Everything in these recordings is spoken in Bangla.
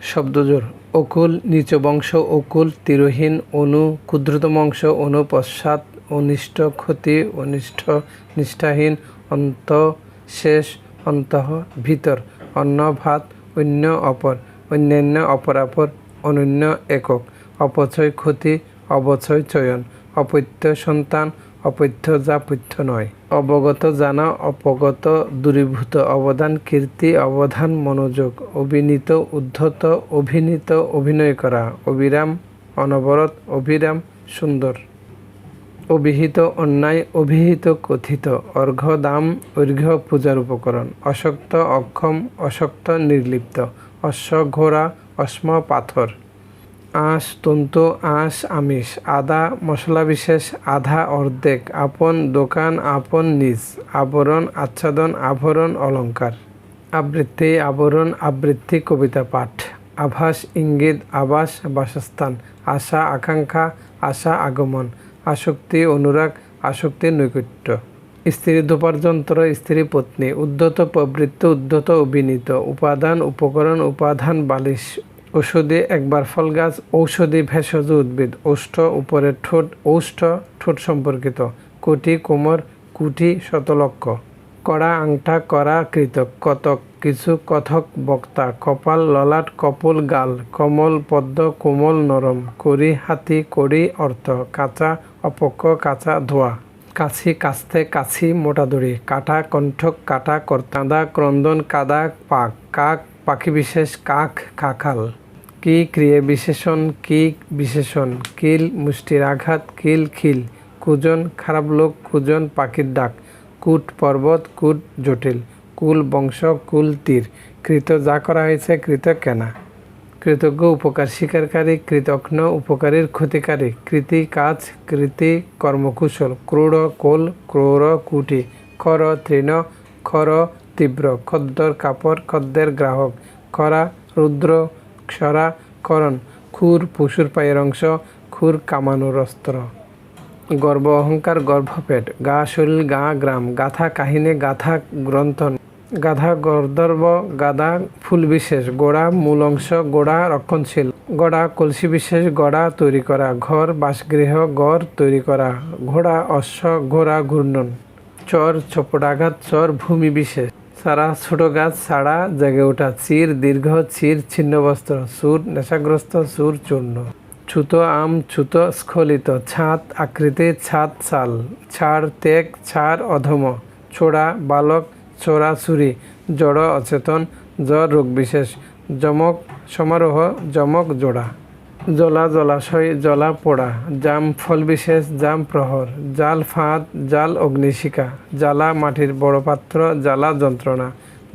শব্দজোড় অকুল নিচবংশ অকুল তীরহীন অনু ক্ষুদ্রতম অংশ অনু পশ্চাৎ অনিষ্ট ক্ষতি অনিষ্ট নিষ্ঠাহীন অন্ত শেষ অন্তঃ ভিতর অন্য ভাত অন্য অপর অন্যান্য অপরাপর অনন্য একক অপচয় ক্ষতি অবচয় চয়ন অপত্য সন্তান অপথ্য যা পথ্য নয় অবগত জানা অপগত দূরীভূত অবদান কীর্তি অবধান মনোযোগ অবিনীত উদ্ধত অভিনীত অভিনয় করা অবিরাম অনবরত অবিরাম সুন্দর অভিহিত অন্যায় অভিহিত কথিত অর্ঘ্য দাম ঐর্ঘ্য পূজার উপকরণ অশক্ত অক্ষম অশক্ত নির্লিপ্ত অশ্ব ঘোড়া অশ্ম পাথর আঁশ তন্তু আঁশ আমিষ আদা মশলা বিশেষ আধা অর্ধেক আপন দোকান আপন নিজ আবরণ আচ্ছাদন আভরণ অলঙ্কার আবৃত্তি আবরণ আবৃত্তি কবিতা পাঠ আভাস ইঙ্গিত আবাস বাসস্থান আশা আকাঙ্ক্ষা আশা আগমন আসক্তি অনুরাগ আসক্তির নৈকট্য স্ত্রী ধূপারযন্ত্র স্ত্রী পত্নী উদ্ধত প্রবৃত্ত উদ্ধত অভিনীত উপাদান উপকরণ উপাদান বালিশ ঔষধি একবার ফল গাছ ঔষধি ভেষজ উদ্ভিদ ওষ্ঠ উপরের ঠোঁট ঔষ্ঠ ঠোঁট সম্পর্কিত কোটি কোমর কুটি শতলক্ষ কড়া আংটা করা কৃতক কতক কিছু কথক বক্তা কপাল ললাট কপোল গাল কমল পদ্ম কোমল নরম কড়ি হাতি কড়ি অর্থ কাঁচা অপক্ষ কাঁচা ধোয়া কাছি কাস্তে কাছি মোটা দড়ি কাটা কণ্ঠক কাটা কর্তাদা ক্রন্দন কাদা পাক কাক পাখি বিশেষ কাক কাকাল কি ক্রিয়া বিশেষণ কি বিশেষণ কিল মুষ্টির আঘাত কিল খিল কুজন খারাপ লোক কুজন পাখির ডাক কূট পর্বত কূট জটিল কুল বংশ কুল তীর কৃত যা করা হয়েছে কৃত কেনা কৃতজ্ঞ উপকার স্বীকারী কৃতঘ্ন উপকারীর ক্ষতিকারী কৃতি কাজ কৃতি কর্মকুশল ক্রূঢ় কোল ক্রৌর কুটি খর তৃণ খর তীব্র খদ্দর কাপড় খদ্দের গ্রাহক খরা রুদ্র ক্ষরা করণ খুর পশুর পায়ের অংশ খুর কামানোর অস্ত্র গর্ব অহংকার গর্ভপেট গা শরীর গা গ্রাম গাথা কাহিনী গাথা গ্রন্থন গাধা গর্দর্ব গাদা ফুল বিশেষ গোড়া মূল অংশ গোড়া রক্ষণশীল গড়া কলসি বিশেষ গড়া তৈরি করা ঘর বাসগৃহ গড় তৈরি করা ঘোড়া অশ্ব ঘোড়া ঘূর্ণন চর চপটাঘাত চর ভূমি বিশেষ সারা ছোট গাছ ছাড়া জেগে ওঠা চির দীর্ঘ চির ছিন্ন বস্ত্র সুর নেশাগ্রস্ত সুর চূর্ণ ছুত আম ছুত স্খলিত ছাদ আকৃতি ছাদ চাল ছাড় ত্যাগ ছাড় অধম ছোড়া বালক চোরা চুরি জড় অচেতন জ্বর রোগ বিশেষ যমক সমারোহ যমক জোড়া জলা জলাশয় জলা পোড়া জাম ফল বিশেষ জাম প্রহর জাল ফাঁদ জাল অগ্নিশিখা জ্বালা মাটির বড় পাত্র জ্বালা যন্ত্রণা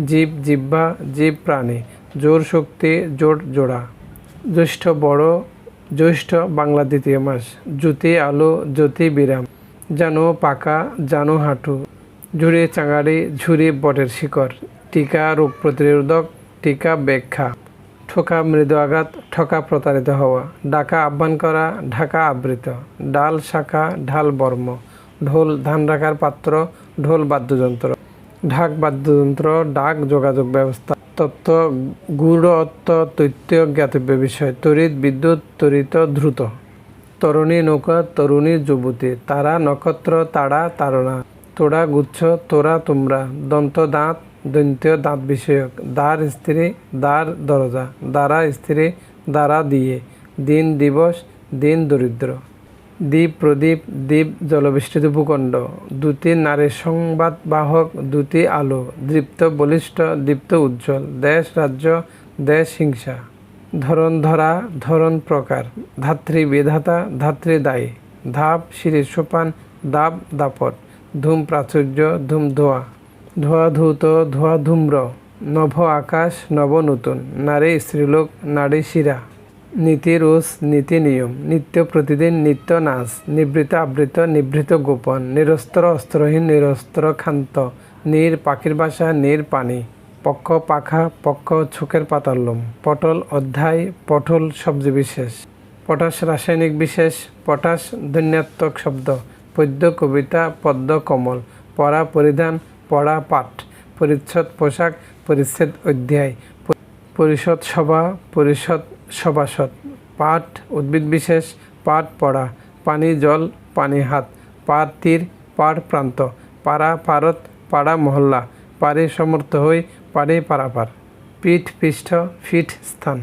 জীব জিহ্বা জীব প্রাণী জোর শক্তি জোর জোড়া জ্যৈষ্ঠ বড় জ্যৈষ্ঠ বাংলা দ্বিতীয় মাস জ্যোতি আলো জ্যোতি বিরাম জানো পাকা জানো হাঁটু ঝুড়ি চাঙাড়ি ঝুড়ি বটের শিকড় টিকা রোগ প্রতিরোধক টিকা ব্যাখ্যা ঠোকা মৃদু আঘাত ঠকা প্রতারিত হওয়া ডাকা আহ্বান করা ঢাকা আবৃত ডাল শাখা ঢাল বর্ম ঢোল ধান রাখার পাত্র ঢোল বাদ্যযন্ত্র ঢাক বাদ্যযন্ত্র ডাক যোগাযোগ ব্যবস্থা তত্ত্ব গূঢ়ত্ব তথ্য জ্ঞাতব্য বিষয় তড়িৎ বিদ্যুৎ ত্বরিত দ্রুত তরুণী নৌকা তরুণী যুবতী তারা নক্ষত্র তারা তারণা তোড়া গুচ্ছ তোরা তোমরা দন্ত দাঁত দন্ত্য দাঁত বিষয়ক দ্বার স্ত্রী দ্বার দরজা দ্বারা স্ত্রী দ্বারা দিয়ে দিন দিবস দিন দরিদ্র দ্বীপ প্রদীপ দ্বীপ জলবেষ্টিত ভূখণ্ড দ্যুতি নারীর সংবাদ বাহক দ্যুতি আলো দীপ্ত বলিষ্ঠ দীপ্ত উজ্জ্বল দেশ রাজ্য দেশ হিংসা ধরন ধরা ধরন প্রকার ধাত্রী বিধাতা ধাত্রী দায়ী ধাপ সিঁড়ির সোপান দাব দাপট ধূম প্রাচুর্য ধূম ধোয়া ধোয়া ধূত ধোয়া ধূম্র নভ আকাশ নব নতুন নারী স্ত্রীলোক নারী শিরা নীতি রোজ নীতি নিয়ম নিত্য প্রতিদিন নিত্য নাচ নিবৃত আবৃত নিভৃত গোপন নিরস্ত্র অস্ত্রহীন নিরস্ত্র ক্ষান্ত নীর পাখির বাসা নীর পানি পক্ষ পাখা পক্ষ চোখের পাতার লোম পটল অধ্যায় পটল শব্দ বিশেষ পটাশ রাসায়নিক বিশেষ পটাশ ধ্বন্যাত্মক শব্দ পদ্য কবিতা পদ্ম কমল পরা পরিধান পড়া পাঠ পরিচ্ছদ পোশাক পরিচ্ছেদ অধ্যায় পরিষদ সভা, পরিষদ সভাসদ। পাঠ উদ্ভিদ বিশেষ, পাঠ পড়া। পানি জল, পানি হাত। পার তীর, পাড় প্রান্ত। পাড়া পারত, পাড়া মহল্লা। পারি সমর্থ হই, পারি পারাপার। পিঠ পৃষ্ঠ, ফিট স্থান।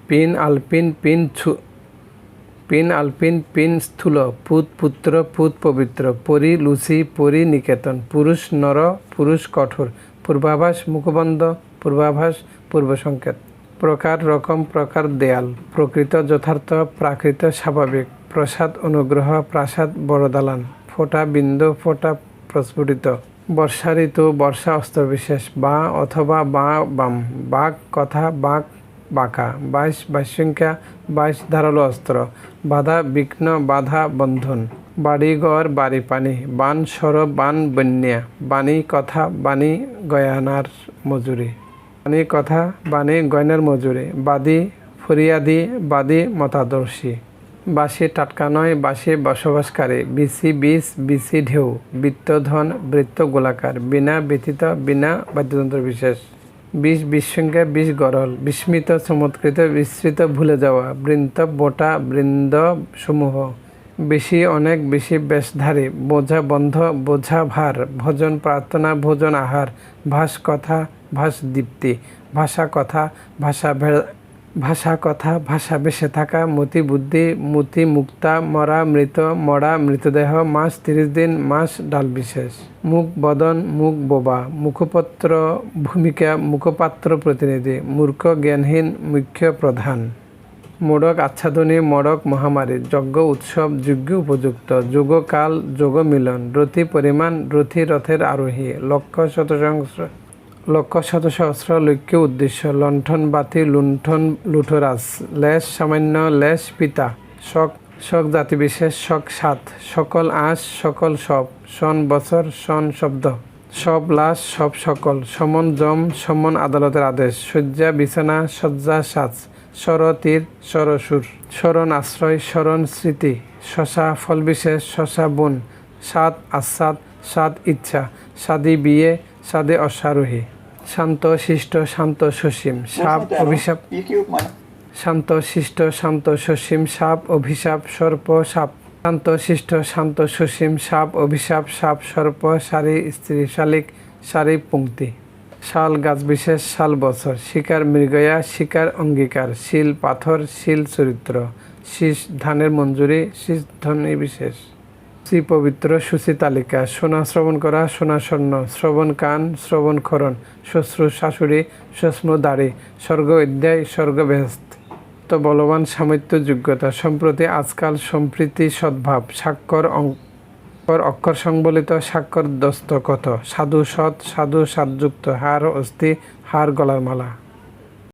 পিন আলপিন, পিন স্থূল। পুত পুত্র, পুত পবিত্র। পরি লুচি, পরি নিকেতন। পুরুষ নর, পুরুষ কঠোর। পূর্বাভাস মুখবন্ধ, পূর্বাভাস পূর্ব সংকেত। প্রকার রকম, প্রকার দেয়াল। প্রকৃত যথার্থ, প্রাকৃত স্বাভাবিক। প্রসাদ অনুগ্রহ, প্রাসাদ বড় দালান। ফোঁটা বিন্দু, ফোঁটা প্রস্ফুটিত। বর্ষা ঋতু, বর্ষা অস্ত্রবিশেষ। বা অথবা বা বাম। বাক কথা, বাক বাঁকা। বাইশ বাইশসংখ্যা, 22 ধারালো অস্ত্র। বাধা বিঘ্ন, বাধা বন্ধন। বাড়িঘর, বাড়ি পানি। বান সর, বান বন্যা। বাণী কথা, বাণী গয়নার মজুরি। বাণী কথা, বাণী গয়নার মজুরি। বাদী ফরিয়াদি, বাদী মতাদর্শী। বাসি টাটকা নয়, বাসি বসবাসকারী। বিসি বীজ, বিসি ঢেউ। বৃত্ত ধন, বৃত্ত গোলাকার। বিনা ব্যতীত, বিনা বাদ্যযন্ত্র বিশেষ। বিষ বিসংখ্যা, বিষ গরল। বিস্মিত, চমৎকৃত, বিস্মৃত, ভুলে যাওয়া। বৃন্ত বোটা, বৃন্দ সমূহ। বেশি অনেক, বেশি বেশধারী। বোঝা বন্ধ, বোঝা ভার। ভোজন প্রার্থনা, ভোজন আহার। ভাস কথা, ভাস দীপ্তি। ভাষা কথা, ভাষা কথা, ভাষা বেসে থাকা। মতি বুদ্ধি, মতি মুক্তা। মরা মৃত, মরা মৃতদেহ। মাস 30 দিন, মাস ডাল বিশেষ। মুখ বদন, মুখ বোবা। মুখপত্র ভূমিকা, মুখপাত্র প্রতিনিধি। মূর্খ জ্ঞানহীন, মুখ্য প্রধান। মোড়ক আচ্ছাদনী, মড়ক মহামারী। যজ্ঞ উৎসব, যোগ্য উপযুক্ত। যোগকাল, যোগ মিলন। রথি পরিমাণ, রথি রথের আরোহী। লক্ষ্য শতসহস্র, লক্ষ্য উদ্দেশ্য। লণ্ঠন বাতি, লুণ্ঠন লুঠোরাজ। লেশ সামান্য, লেশ পিতা। শক জাতিবিশেষ, শক সাত। সকল আঁশ, সকল সব। সন বছর, সন শব্দ। সব লাশ, সব সকল। সমন জম, সমন আদালতের আদেশ। শয্যা বিছানা, শয্যা সাজ। স্বর তীর, স্বরসুর। স্মরণ আশ্রয়, স্মরণ স্মৃতি। শশা ফলবিশেষ, শশা বন। সাত আস্বাদ, সাত ইচ্ছা। সাদি বিয়ে, সাদে অশ্বারোহী। শান্ত শিষ্ট, শান্ত সসীম। সাপ অভিশাপ। শান্ত শিষ্ট, শান্ত সসীম। সাপ অভিশাপ, সর্প সাপ। শান্ত শিষ্ট, শান্ত সসীম। সাপ অভিশাপ, সাপ সর্প। সারি স্ত্রী, শালিক, সারি পংক্তি। শাল গাছ বিশেষ, শাল বছর। শিকার মৃগয়া, শিকার অঙ্গীকার। শিল পাথর, শিল চরিত্র। শীষ ধানের মঞ্জুরি, শীষ ধ্বনি বিশেষ। শ্রী পবিত্র, সূচি তালিকা। সোনা শ্রবণ করা, সোনা স্বর্ণ। শ্রবণ কান, শ্রবণ খরণ। শ্বশ্রু শাশুড়ি, শ্মশ্রু দাড়ি। স্বর্গ অধ্যায়, স্বর্গ বেহেশত। তো বলবান, সামর্থ্য যোগ্যতা। সম্প্রতি আজকাল, সম্প্রীতি সদ্ভাব। স্বাক্ষর অক্ষর সংবলিত, স্বাক্ষর দস্তখত। সাধু সৎ, সাধু সাতযুক্ত। হার অস্থি, হার গলার মালা।